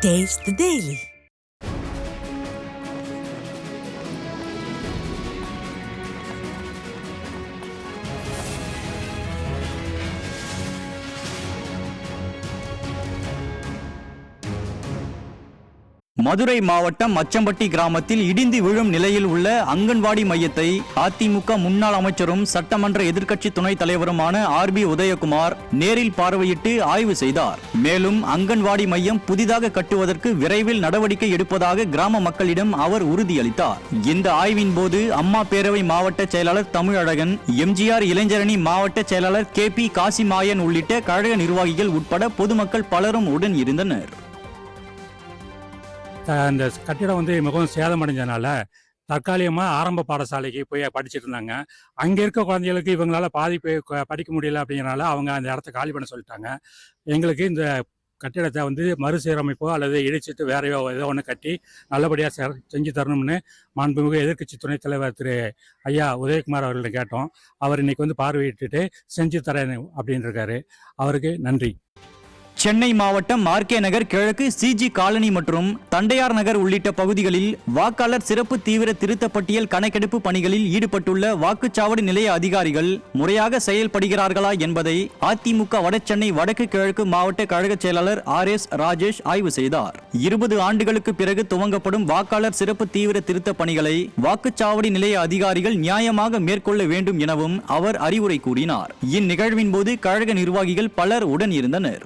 Taste the Daily. Madurai மாவட்டம் அச்சம்பட்டி கிராமத்தில் இடிந்து விழும் நிலையில் உள்ள அங்கன்வாடி மையத்தை அதிமுக முன்னாள் அமைச்சரும் சட்டமன்ற எதிர்க்கட்சி துணைத் தலைவருமான ஆர்.பி. உதயகுமார் நேரில் பார்வையிட்டு ஆய்வு செய்தார். மேலும் அங்கன்வாடி மையம் புதிதாக கட்டுவதற்கு விரைவில் நடவடிக்கை எடுப்பதாக கிராம மக்களிடம் அவர் உறுதியளித்தார். இந்த ஆய்வின் போது அம்மா பேரவை மாவட்ட செயலாளர் தமிழழகன், எம்ஜிஆர் இளைஞரணி மாவட்ட செயலாளர் கே.பி. காசிமாயன் உள்ளிட்ட கழக நிர்வாகிகள் உட்பட பொதுமக்கள் பலரும் உடன் இருந்தனர். அந்த கட்டிடம் மிகவும் சேதமடைஞ்சதுனால தற்காலிகமாக ஆரம்ப பாடசாலைக்கு போய் படிச்சுட்டு இருந்தாங்க. அங்கே இருக்க குழந்தைகளுக்கு இவங்களால படிக்க முடியல அப்படிங்கிறனால அவங்க அந்த இடத்த காலி பண்ண சொல்லிட்டாங்க. எங்களுக்கு இந்த கட்டிடத்தை மறுசீரமைப்போ அல்லது இடிச்சிட்டு வேற ஏதோ ஒன்று கட்டி நல்லபடியாக செஞ்சு தரணும்னு மாண்புமிகு எதிர்க்கட்சி துணைத் தலைவர் திரு ஐயா உதயகுமார் அவர்களிடம் கேட்டோம். அவர் இன்னைக்கு பார்வையிட்டுட்டு செஞ்சு தரேன் அப்படின்னு இருக்காரு. அவருக்கு நன்றி. சென்னை மாவட்டம் ஆர்.கே. நகர் கிழக்கு சி.ஜி. காலனி மற்றும் தண்டையார் நகர் உள்ளிட்ட பகுதிகளில் வாக்காளர் சிறப்பு தீவிர திருத்த பட்டியல் கணக்கெடுப்பு பணிகளில் ஈடுபட்டுள்ள வாக்குச்சாவடி நிலைய அதிகாரிகள் முறையாக செயல்படுகிறார்களா என்பதை அதிமுக வடசென்னை வடக்கு கிழக்கு மாவட்ட கழக செயலாளர் ஆர்.எஸ். ராஜேஷ் ஆய்வு செய்தார். 20 ஆண்டுகளுக்கு பிறகு துவங்கப்படும் வாக்காளர் சிறப்பு தீவிர திருத்த பணிகளை வாக்குச்சாவடி நிலைய அதிகாரிகள் நியாயமாக மேற்கொள்ள வேண்டும் எனவும் அவர் அறிவுரை கூறினார். இந்நிகழ்வின் போது கழக நிர்வாகிகள் பலர் உடன் இருந்தனர்.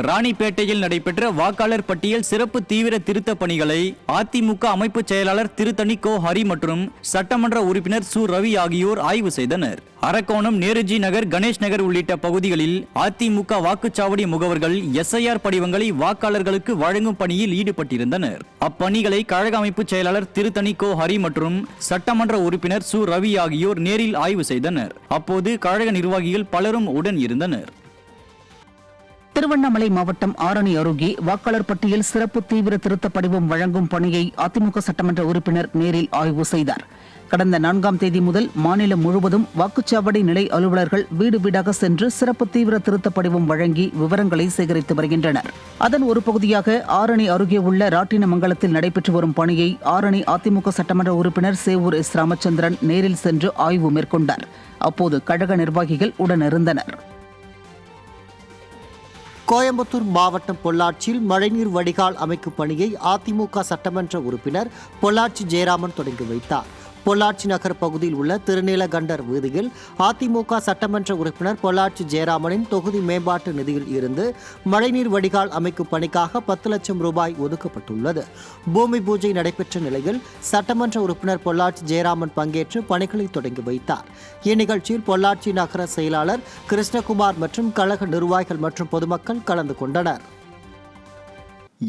ராணிப்பேட்டையில் நடைபெற்ற வாக்காளர் பட்டியல் சிறப்பு தீவிர திருத்த பணிகளை அதிமுக அமைப்பு செயலாளர் திருத்தணி கோ ஹரி மற்றும் சட்டமன்ற உறுப்பினர் சு ரவி ஆகியோர் ஆய்வு செய்தனர். அரக்கோணம், நேருஜி நகர், கணேஷ் நகர் உள்ளிட்ட பகுதிகளில் அதிமுக வாக்குச்சாவடி முகவர்கள் எஸ்ஐஆர் படிவங்களை வாக்காளர்களுக்கு வழங்கும் பணியில் ஈடுபட்டிருந்தனர். அப்பணிகளை கழக அமைப்பு செயலாளர் திருத்தணி கோ ஹரி மற்றும் சட்டமன்ற உறுப்பினர் சு ரவி ஆகியோர் நேரில் ஆய்வு செய்தனர். அப்போது கழக நிர்வாகிகள் பலரும் உடன் இருந்தனர். திருவண்ணாமலை மாவட்டம் ஆரணி அருகே வாக்காளர் பட்டியல் சிறப்பு தீவிர திருத்த படிவம் வழங்கும் பணியை அதிமுக சட்டமன்ற உறுப்பினர் நேரில் ஆய்வு செய்தார். கடந்த 4ஆம் தேதி முதல் மாநிலம் முழுவதும் வாக்குச்சாவடி நிலை அலுவலர்கள் வீடு வீடாக சென்று சிறப்பு தீவிர திருத்த படிவம் வழங்கி விவரங்களை சேகரித்து வருகின்றனர். அதன் ஒரு பகுதியாக ஆரணி அருகே உள்ள ராட்டினமங்கலத்தில் நடைபெற்று வரும் பணியை ஆரணி அதிமுக சட்டமன்ற உறுப்பினர் சேவூர் எஸ். ராமச்சந்திரன் நேரில் சென்று ஆய்வு மேற்கொண்டார். அப்போது கழக நிர்வாகிகள் உடனிருந்தனர். கோயம்புத்தூர் மாவட்டம் பொள்ளாச்சியில் மழைநீர் வடிகால் அமைக்கும் பணியை அதிமுக சட்டமன்ற உறுப்பினர் பொள்ளாச்சி ஜெயராமன் தொடங்கி வைத்தார். பொள்ளாச்சி நகர் பகுதியில் உள்ள திருநீலகண்டர் வீதியில் அதிமுக சட்டமன்ற உறுப்பினர் பொள்ளாச்சி ஜெயராமனின் தொகுதி மேம்பாட்டு நிதியில் இருந்து மழைநீர் வடிகால் அமைக்கும் பணிக்காக 10 லட்சம் ரூபாய் ஒதுக்கப்பட்டுள்ளது. பூமி பூஜை நடைபெற்ற நிலையில் சட்டமன்ற உறுப்பினர் பொள்ளாச்சி ஜெயராமன் பங்கேற்று பணிகளை தொடங்கி வைத்தார். இந்நிகழ்ச்சியில் பொள்ளாச்சி நகர செயலாளர் கிருஷ்ணகுமார் மற்றும் கழக நிர்வாகிகள் மற்றும் பொதுமக்கள் கலந்து கொண்டனர்.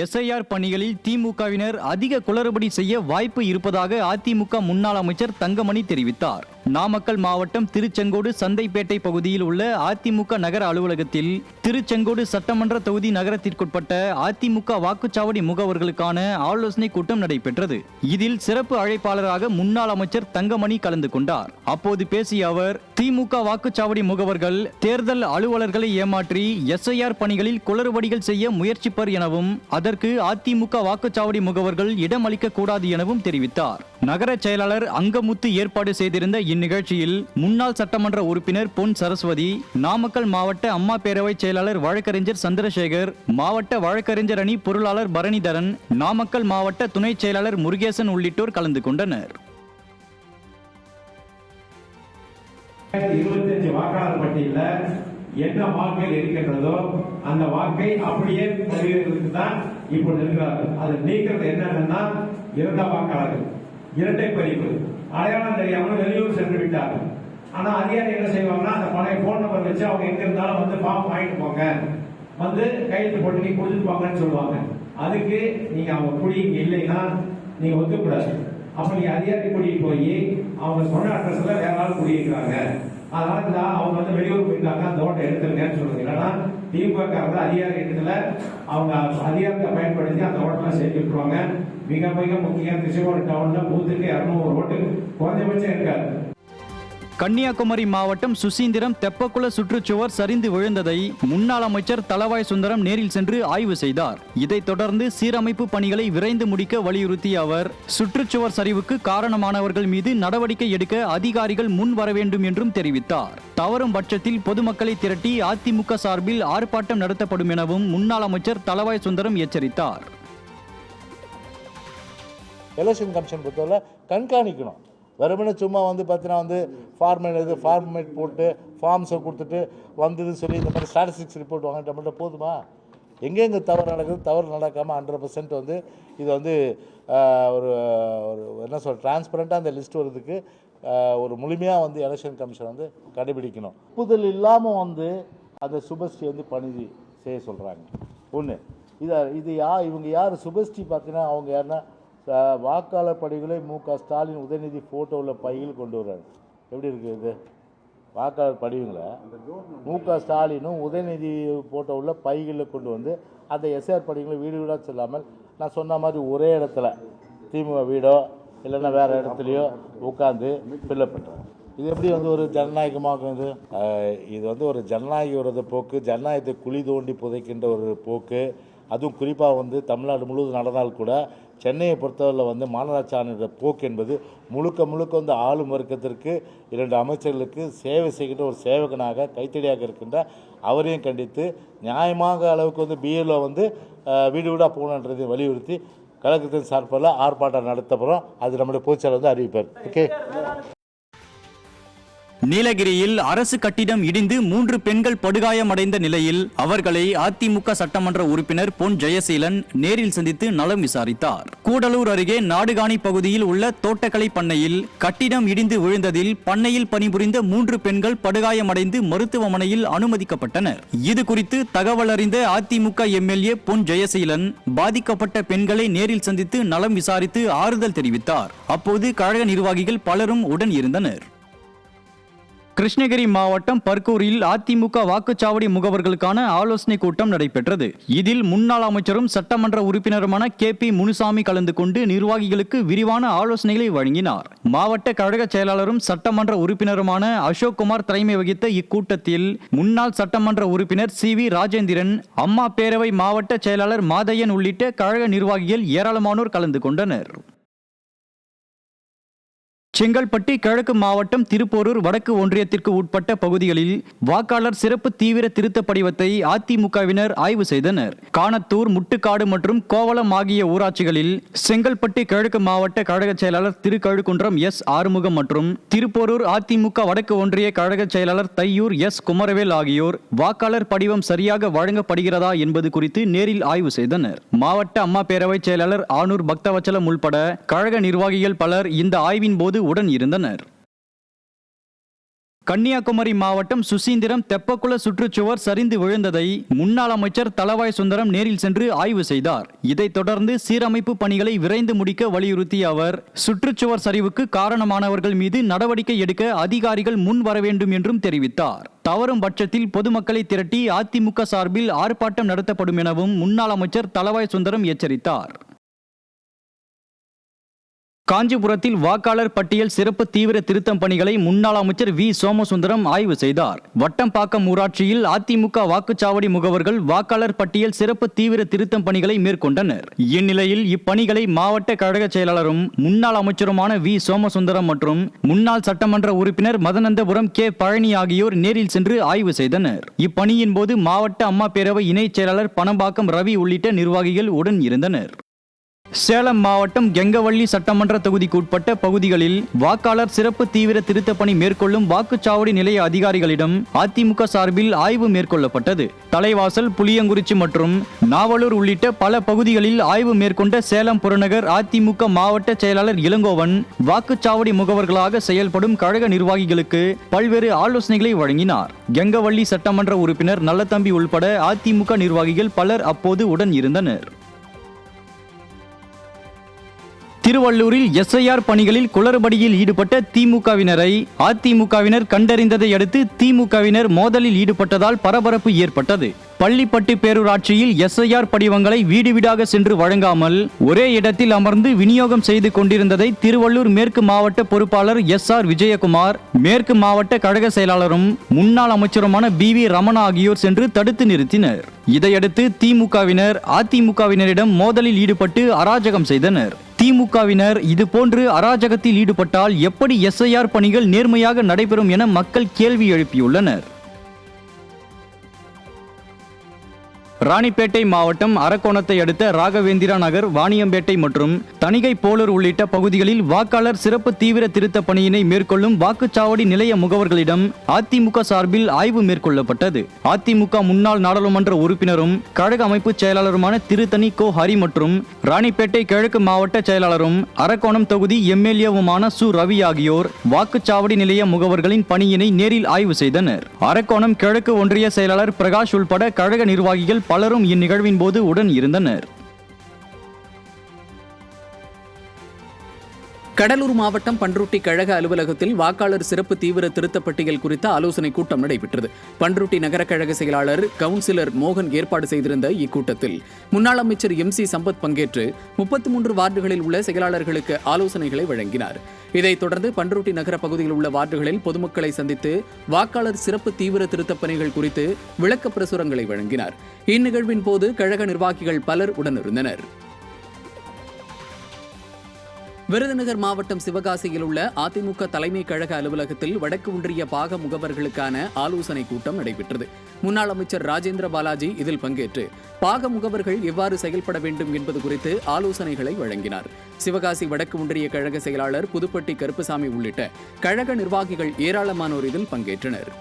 எஸ்ஐஆர் பணிகளில் திமுகவினர் அதிக குளறுபடி செய்ய வாய்ப்பு இருப்பதாக அதிமுக முன்னாள் அமைச்சர் தங்கமணி தெரிவித்தார். நாமக்கல் மாவட்டம் திருச்செங்கோடு சந்தைப்பேட்டை பகுதியில் உள்ள அதிமுக நகர அலுவலகத்தில் திருச்செங்கோடு சட்டமன்ற தொகுதி நகரத்திற்குட்பட்ட அதிமுக வாக்குச்சாவடி முகவர்களுக்கான ஆலோசனை கூட்டம் நடைபெற்றது. இதில் சிறப்பு அழைப்பாளராக முன்னாள் அமைச்சர் தங்கமணி கலந்து கொண்டார். அப்போது பேசிய அவர், திமுக வாக்குச்சாவடி முகவர்கள் தேர்தல் அலுவலர்களை ஏமாற்றி எஸ்ஐஆர் பணிகளில் குளறுபடிகள் செய்ய முயற்சிப்பர் எனவும் அதற்கு அதிமுக வாக்குச்சாவடி முகவர்கள் இடமளிக்க கூடாது எனவும் தெரிவித்தார். நகர செயலாளர் அங்கமுத்து ஏற்பாடு செய்திருந்த இந்நிகழ்ச்சியில் முன்னாள் சட்டமன்ற உறுப்பினர் பொன் சரஸ்வதி, நாமக்கல் மாவட்ட அம்மா பேரவை செயலாளர் வழக்கறிஞர் சந்திரசேகர், மாவட்ட வழக்கறிஞர் அணி பொருளாளர் பரணிதரன், நாமக்கல் மாவட்ட துணை செயலாளர் முருகேசன் உள்ளிட்டோர் கலந்து கொண்டனர். 25 வாக்காளர் பட்டியலில் என்ன வாக்குகள் இருக்கின்றதோ அந்த வாக்கை அப்படியே பதிவுகளுக்கு தான் இப்ப இருக்கிறார்கள். அதை நீக்கிறது என்னன்னா இறந்த வாக்காளர்கள் இரட்டை பதிவு அடையாளம் தெரியாமல் வெளியூர் சென்று விட்டார்கள். ஆனா அதிகாரி என்ன செய்வாங்கன்னா அந்த பழைய போன் நம்பர் வச்சு அவங்க எங்க இருந்தாலும் ஃபார்ம் வாங்கிட்டு போங்க, கையெழுத்து போட்டு நீங்க கொடுத்துட்டு போங்கன்னு சொல்லுவாங்க. அதுக்கு நீங்க அவங்க குடி இங்க இல்லைன்னா நீங்க ஒத்துக்கூடாது. அப்ப நீங்க அதிகாரி கூட்டிட்டு போய் அவங்க சொன்ன அட்ரஸ்ல வேற ஆள் குடியிருக்கிறாங்க, அதனால அவங்க வெளியூர் போயிருக்காங்க, அந்த ஓட்டை எடுத்துருங்கன்னு சொல்லுங்க. இல்லைன்னா திமுக அதிகாரி இடத்துல அவங்க அதிகாரத்தை பயன்படுத்தி அந்த ஓட்டெல்லாம் சேர்த்து விட்டுருவாங்க. மிக மிக முக்கியம், திருச்செங்கோடு டவுன்ல பூத்துக்கு 200 ஓட்டு குறைஞ்சபட்சம் இருக்காது. கன்னியாகுமரி மாவட்டம் சுசீந்திரம் தெப்பக்குள சுற்றுச்சுவர் சரிந்து விழுந்ததை முன்னாள் அமைச்சர் தளவாய் சுந்தரம் நேரில் சென்று ஆய்வு செய்தார். இதைத் தொடர்ந்து சீரமைப்பு பணிகளை விரைந்து முடிக்க வலியுறுத்திய அவர் சுற்றுச்சுவர் சரிவுக்கு காரணமானவர்கள் மீது நடவடிக்கை எடுக்க அதிகாரிகள் முன் வர வேண்டும் என்றும் தெரிவித்தார். தவறும் பட்சத்தில் பொதுமக்களை திரட்டி அதிமுக சார்பில் ஆர்ப்பாட்டம் நடத்தப்படும் எனவும் முன்னாள் அமைச்சர் தளவாய் சுந்தரம் எச்சரித்தார். எலெக்ஷன் கமிஷன் பொறுத்தவரை கண்காணிக்கணும். வெறுமனே சும்மா பார்த்தீங்கன்னா ஃபார்மேட் போட்டு ஃபார்ம்ஸை கொடுத்துட்டு வந்ததுன்னு சொல்லி இந்த மாதிரி ஸ்டாட்டிஸ்டிக்ஸ் ரிப்போர்ட் வாங்கிட்ட மட்டும் போதுமா? எங்கெங்கே தவறு நடக்குது, தவறு நடக்காமல் 100% இது ஒரு என்ன டிரான்ஸ்பரண்ட்டாக அந்த லிஸ்ட் வருதுக்கு ஒரு முழுமையாக எலெக்ஷன் கமிஷன் கடைபிடிக்கணும். ஒப்புதல் இல்லாமல் அந்த சுபஸ்ரீ பணி செய்ய சொல்கிறாங்க. ஒன்று இது இவங்க யார் சுபஸ்ரீ பார்த்தீங்கன்னா அவங்க யாருன்னா வாக்காளர் படிவுகளை மு.க. ஸ்டாலின் உதயநிதி ஃபோட்டோவில் பையில் கொண்டு வர்றாரு. எப்படி இருக்குது இது? வாக்காளர் படிவுங்களை மு.க. ஸ்டாலினும் உதயநிதி ஃபோட்டோவில் பைகளில் கொண்டு வந்து அந்த எஸ்ஆர் படிவுகளை வீடு வீடாக செல்லாமல் நான் சொன்ன மாதிரி ஒரே இடத்துல திமுக வீடோ இல்லைன்னா வேறு இடத்துலையோ உட்காந்து ஃபில்லப் பண்ணுறாங்க. இது எப்படி ஒரு ஜனநாயகமாக இது ஒரு ஜனநாயக விரோத போக்கு, ஜனநாயகத்தை குழி தோண்டி புதைக்கின்ற ஒரு போக்கு. அதுவும் குறிப்பாக தமிழ்நாடு முழுவதும் நடந்தால் கூட சென்னையை பொறுத்தவரையில் மாநகராட்சி ஆணையர் போக்கு என்பது முழுக்க ஆளும் வர்க்கத்திற்கு 2 அமைச்சர்களுக்கு சேவை செய்கின்ற ஒரு சேவகனாக கைத்தடியாக இருக்கின்ற அவரையும் கண்டித்து நியாயமாக அளவுக்கு பிஎல்ஓ வீடு வீடாக போகணுன்றதை வலியுறுத்தி கழகத்தின் சார்பில் ஆர்ப்பாட்டம் நடத்தப்போகிறோம். அது நம்முடைய பொதுச்செயலாளர் அறிவிப்பார். ஓகே. நீலகிரியில் அரசு கட்டிடம் இடிந்து 3 பெண்கள் படுகாயமடைந்த நிலையில் அவர்களை அதிமுக சட்டமன்ற உறுப்பினர் பொன் ஜெயசீலன் நேரில் சந்தித்து நலம் விசாரித்தார். கூடலூர் அருகே நாடுகாணி பகுதியில் உள்ள தோட்டக்கலை பண்ணையில் கட்டிடம் இடிந்து விழுந்ததில் பண்ணையில் பணிபுரிந்த 3 பெண்கள் படுகாயமடைந்து மருத்துவமனையில் அனுமதிக்கப்பட்டனர். இது குறித்து தகவல் அறிந்த அதிமுக எம்எல்ஏ பொன் ஜெயசீலன் பாதிக்கப்பட்ட பெண்களை நேரில் சந்தித்து நலம் விசாரித்து ஆறுதல் தெரிவித்தார். அப்போது கழக நிர்வாகிகள் பலரும் உடன் இருந்தனர். கிருஷ்ணகிரி மாவட்டம் பர்கூரில் அதிமுக வாக்குச்சாவடி முகவர்களுக்கான ஆலோசனை கூட்டம் நடைபெற்றது. இதில் முன்னாள் அமைச்சரும் சட்டமன்ற உறுப்பினருமான KP முனுசாமி கலந்து கொண்டு நிர்வாகிகளுக்கு விரிவான ஆலோசனைகளை வழங்கினார். மாவட்ட கழக செயலாளரும் சட்டமன்ற உறுப்பினருமான அசோக்குமார் தலைமை வகித்த இக்கூட்டத்தில் முன்னாள் சட்டமன்ற உறுப்பினர் CV ராஜேந்திரன், அம்மா பேரவை மாவட்ட செயலாளர் மாதையன் உள்ளிட்ட கழக நிர்வாகிகள் ஏராளமானோர் கலந்து கொண்டனர். செங்கல்பட்டு கிழக்கு மாவட்டம் திருப்போரூர் வடக்கு ஒன்றியத்திற்கு உட்பட்ட பகுதிகளில் வாக்காளர் சிறப்பு தீவிர திருத்த படிவத்தை அதிமுகவினர் ஆய்வு செய்தனர். காணத்தூர், முட்டுக்காடு மற்றும் கோவளம் ஆகிய ஊராட்சிகளில் செங்கல்பட்டு கிழக்கு மாவட்ட கழக செயலாளர் திருக்கழுக்குன்றம் S. ஆறுமுகம் மற்றும் திருப்போரூர் அதிமுக வடக்கு ஒன்றிய கழக செயலாளர் தையூர் S. குமரவேல் ஆகியோர் வாக்காளர் படிவம் சரியாக வழங்கப்படுகிறதா என்பது குறித்து நேரில் ஆய்வு செய்தனர். மாவட்ட அம்மா பேரவை செயலாளர் ஆனூர் பக்தவச்சலம் உள்பட கழக நிர்வாகிகள் பலர் இந்த ஆய்வின் போது உடன் இருந்தனர். கன்னியாகுமரி மாவட்டம் சுசீந்திரம் தெப்பக்குள சுற்றுச்சுவர் சரிந்து விழுந்ததை முன்னாள் அமைச்சர் தளவாய் சுந்தரம் நேரில் சென்று ஆய்வு செய்தார். இதைத் தொடர்ந்து சீரமைப்பு பணிகளை விரைந்து முடிக்க வலியுறுத்திய அவர் சுற்றுச்சுவர் சரிவுக்கு காரணமானவர்கள் மீது நடவடிக்கை எடுக்க அதிகாரிகள் முன் வர வேண்டும் என்றும் தெரிவித்தார். தவறும் பட்சத்தில் பொதுமக்களை திரட்டி அதிமுக சார்பில் ஆர்ப்பாட்டம் நடத்தப்படும் எனவும் முன்னாள் அமைச்சர் தளவாய் சுந்தரம் எச்சரித்தார். காஞ்சிபுரத்தில் வாக்காளர் பட்டியல் சிறப்பு தீவிர திருத்தம் பணிகளை முன்னாள் அமைச்சர் V. சோமசுந்தரம் ஆய்வு செய்தார். வட்டம்பாக்கம் ஊராட்சியில் அதிமுக வாக்குச்சாவடி முகவர்கள் வாக்காளர் பட்டியல் சிறப்பு தீவிர திருத்தம் பணிகளை மேற்கொண்டனர். இந்நிலையில் இப்பணிகளை மாவட்ட கழக செயலாளரும் முன்னாள் அமைச்சருமான V. சோமசுந்தரம் மற்றும் முன்னாள் சட்டமன்ற உறுப்பினர் மதனந்தபுரம் K. பழனி ஆகியோர் நேரில் சென்று ஆய்வு செய்தனர். இப்பணியின் போது மாவட்ட அம்மா பேரவை இணைச் செயலாளர் பனம்பாக்கம் ரவி உள்ளிட்ட நிர்வாகிகள் உடன் இருந்தனர். சேலம் மாவட்டம் கெங்கவள்ளி சட்டமன்ற தொகுதிக்கு உட்பட்ட பகுதிகளில் வாக்காளர் சிறப்பு தீவிர திருத்த பணி மேற்கொள்ளும் வாக்குச்சாவடி நிலைய அதிகாரிகளிடம் அதிமுக சார்பில் ஆய்வு மேற்கொள்ளப்பட்டது. தலைவாசல், புளியங்குறிச்சி மற்றும் நாவலூர் உள்ளிட்ட பல பகுதிகளில் ஆய்வு மேற்கொண்ட சேலம் புறநகர் அதிமுக மாவட்ட செயலாளர் இளங்கோவன் வாக்குச்சாவடி முகவர்களாக செயல்படும் கழக நிர்வாகிகளுக்கு பல்வேறு ஆலோசனைகளை வழங்கினார். கெங்கவள்ளி சட்டமன்ற உறுப்பினர் நல்லதம்பி உள்பட அதிமுக நிர்வாகிகள் பலர் அப்போது உடன் இருந்தனர். திருவள்ளூரில் எஸ்ஐஆர் பணிகளில் குளறுபடியில் ஈடுபட்ட திமுகவினரை அதிமுகவினர் கண்டறிந்ததை அடுத்து திமுகவினர் மோதலில் ஈடுபட்டதால் பரபரப்பு ஏற்பட்டது. பள்ளிப்பட்டு பேரூராட்சியில் எஸ்ஐஆர் படிவங்களை வீடு வீடாக சென்று வழங்காமல் ஒரே இடத்தில் அமர்ந்து விநியோகம் செய்து கொண்டிருந்ததை திருவள்ளூர் மேற்கு மாவட்ட பொறுப்பாளர் SR விஜயகுமார், மேற்கு மாவட்ட கழக செயலாளரும் முன்னாள் அமைச்சருமான BV ரமணா ஆகியோர் சென்று தடுத்து நிறுத்தினர். இதையடுத்து திமுகவினர் அதிமுகவினரிடம் மோதலில் ஈடுபட்டு அராஜகம் செய்தனர். திமுகவினர் இதுபோன்று அராஜகத்தில் ஈடுபட்டால் எப்படி எஸ்ஐஆர் பணிகள் நேர்மையாக நடைபெறும் என மக்கள் கேள்வி எழுப்பியுள்ளனர். ராணிப்பேட்டை மாவட்டம் அரக்கோணத்தை அடுத்த ராகவேந்திரா நகர், வாணியம்பேட்டை மற்றும் தணிகை போலூர் உள்ளிட்ட பகுதிகளில் வாக்காளர் சிறப்பு தீவிர திருத்த பணியினை மேற்கொள்ளும் வாக்குச்சாவடி நிலைய முகவர்களிடம் அதிமுக சார்பில் ஆய்வு மேற்கொள்ளப்பட்டது. அதிமுக முன்னாள் நாடாளுமன்ற உறுப்பினரும் கழக அமைப்பு செயலாளருமான திரு கோ ஹரி மற்றும் ராணிப்பேட்டை கிழக்கு மாவட்ட செயலாளரும் அரக்கோணம் தொகுதி MLAவுமான சு ரவி ஆகியோர் வாக்குச்சாவடி நிலைய முகவர்களின் பணியினை நேரில் ஆய்வு செய்தனர். அரக்கோணம் கிழக்கு ஒன்றிய செயலாளர் பிரகாஷ் உள்பட கழக நிர்வாகிகள் பலரும் இந்நிகழ்வின் போது உடன் இருந்தனர். கடலூர் மாவட்டம் பண்ருட்டி கழக அலுவலகத்தில் வாக்காளர் சிறப்பு தீவிர திருத்தப் பட்டியல் குறித்த ஆலோசனை கூட்டம் நடைபெற்றது. பண்ருட்டி நகர கழக செயலாளர் கவுன்சிலர் மோகன் ஏற்பாடு செய்திருந்த இக்கூட்டத்தில் முன்னாள் அமைச்சர் MC சம்பத் பங்கேற்று 33 வார்டுகளில் உள்ள செயலாளர்களுக்கு ஆலோசனைகளை வழங்கினார். இதைத் தொடர்ந்து பண்ருட்டி நகர பகுதியில் உள்ள வார்டுகளில் பொதுமக்களை சந்தித்து வாக்காளர் சிறப்பு தீவிர திருத்தப் பணிகள் குறித்து விளக்க பிரசுரங்களை வழங்கினார். இந்நிகழ்வின் போது கழக நிர்வாகிகள் பலர் உடனிருந்தனர். விருதுநகர் மாவட்டம் சிவகாசியில் உள்ள அதிமுக தலைமை கழக அலுவலகத்தில் வடக்கு ஒன்றிய பாக முகவர்களுக்கான ஆலோசனை கூட்டம் நடைபெற்றது. முன்னாள் அமைச்சர் ராஜேந்திர பாலாஜி இதில் பங்கேற்று பாக முகவர்கள் எவ்வாறு செயல்பட வேண்டும் என்பது குறித்து ஆலோசனைகளை வழங்கினார். சிவகாசி வடக்கு ஒன்றிய கழக செயலாளர் புதுப்பட்டி கருப்பசாமி உள்ளிட்ட கழக நிர்வாகிகள் ஏராளமானோர் இதில் பங்கேற்றனர்.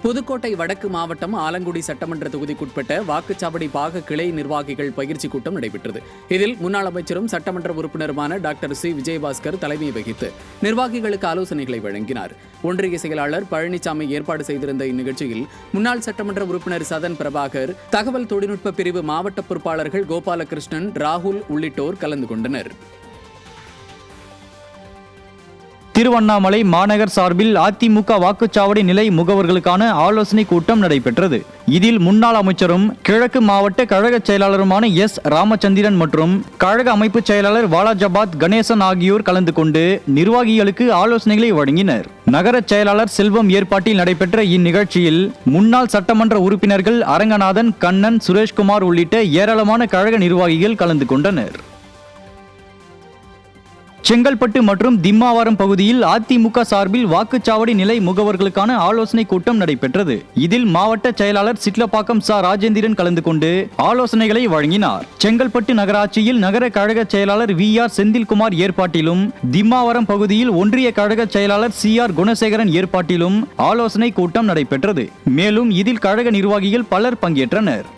புதுக்கோட்டை வடக்கு மாவட்டம் ஆலங்குடி சட்டமன்ற தொகுதிக்குட்பட்ட வாக்குச்சாவடி பாக கிளை நிர்வாகிகள் பயிற்சி கூட்டம் நடைபெற்றது. இதில் முன்னாள் அமைச்சரும் சட்டமன்ற உறுப்பினருமான டாக்டர் C விஜயபாஸ்கர் தலைமை வகித்து நிர்வாகிகளுக்கு ஆலோசனைகளை வழங்கினார். ஒன்றிய செயலாளர் பழனிசாமி ஏற்பாடு செய்திருந்த இந்நிகழ்ச்சியில் முன்னாள் சட்டமன்ற உறுப்பினர் சதன் பிரபாகர், தகவல் தொழில்நுட்ப பிரிவு மாவட்ட பொறுப்பாளர்கள் கோபாலகிருஷ்ணன், ராகுல் உள்ளிட்டோர் கலந்து கொண்டனர். திருவண்ணாமலை மாநகர் சார்பில் அதிமுக வாக்குச்சாவடி நிலை முகவர்களுக்கான ஆலோசனை கூட்டம் நடைபெற்றது. இதில் முன்னாள் அமைச்சரும் கிழக்கு மாவட்ட கழக செயலாளருமான S ராமச்சந்திரன் மற்றும் கழக அமைப்பு செயலாளர் வாலாஜாபாத் கணேசன் ஆகியோர் கலந்து கொண்டு நிர்வாகிகளுக்கு ஆலோசனைகளை வழங்கினர். நகர செயலாளர் செல்வம் ஏற்பாட்டில் நடைபெற்ற இந்நிகழ்ச்சியில் முன்னாள் சட்டமன்ற உறுப்பினர்கள் அரங்கநாதன், கண்ணன், சுரேஷ்குமார் உள்ளிட்ட ஏராளமான கழக நிர்வாகிகள் கலந்து கொண்டனர். செங்கல்பட்டு மற்றும் திம்மாவரம் பகுதியில் அதிமுக சார்பில் வாக்குச்சாவடி நிலை முகவர்களுக்கான ஆலோசனை கூட்டம் நடைபெற்றது. இதில் மாவட்ட செயலாளர் சிட்லப்பாக்கம் ச ராஜேந்திரன் கலந்து கொண்டு ஆலோசனைகளை வழங்கினார். செங்கல்பட்டு நகராட்சியில் நகர கழக செயலாளர் VR செந்தில்குமார் ஏற்பாட்டிலும், திம்மாவரம் பகுதியில் ஒன்றிய கழக செயலாளர் CR குணசேகரன் ஏற்பாட்டிலும் ஆலோசனை கூட்டம் நடைபெற்றது. மேலும் இதில் கழக நிர்வாகிகள் பலர் பங்கேற்றனர்.